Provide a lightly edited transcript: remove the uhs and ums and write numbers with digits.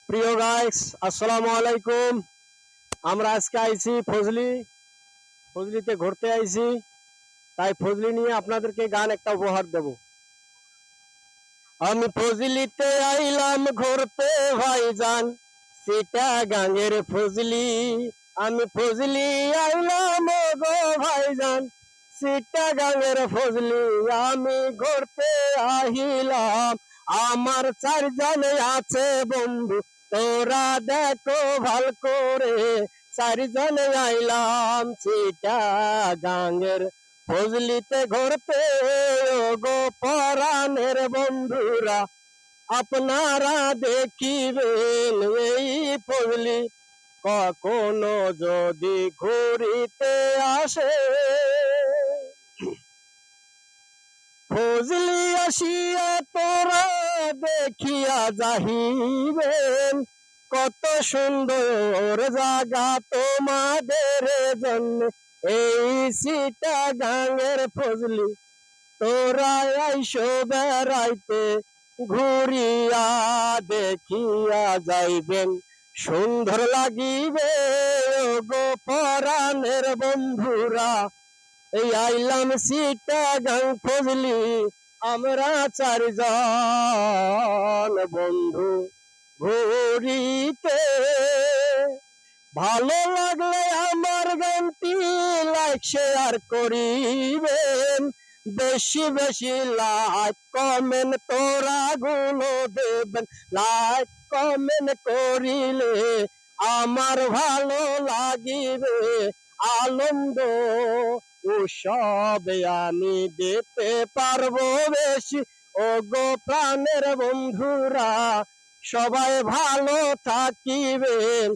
প্রিয় গাইস, আসসালামু আলাইকুম। আমরা আজকে আইছি ফজলিতে ঘুরতে আইছি। তাই ফজলি নিয়ে আপনাদেরকে গান একটা উপহার দেব। আমি ফজলিতে আইলাম ঘুরতে ভাইজান, চিটাগাঙের ফজলি। আমি ফজলি আইলাম গো ভাইজান, চিটাগাঙের ফজলি। আমি ঘুরতে আহিলাম, আমার চারজন আছে বন্ধু, তোরা দেখো ভাল করে। চারজন আইলাম চিটাগাঙের ফজলিতে ঘুরতে, ও গো পরাণের বন্ধুরা, আপনারা দেখিবেন এই ফজলি কখনো যদি ঘুরিতে আসে। ফজলি আসিয়া তোরা দেখিয়া যাহিবেন, কত সুন্দর জায়গা তোমাদের জন্য এই চিটাগাঙের ফজলি। তোরা আইসো বেড়াইতে, ঘুরিয়া দেখিয়া যাইবেন, সুন্দর লাগিবে ও গো পরাণের বন্ধুরা। এই আইলাম চিটাগাং ফজলি, আমরা চারজন বন্ধু ঘুরিতে। ভালো লাগলে আমার গানটি লাইক শেয়ার করিবেন, বেশি বেশি লাইক কমেন্ট তোরা গুলো দেবেন। লাইক কমেন্ট করিলে আমার ভালো লাগিবে, আনন্দ উৎসবে আমি দিতে পারবো বেশি। ও গো প্রাণের বন্ধুরা, সবাই ভালো থাকিবেন।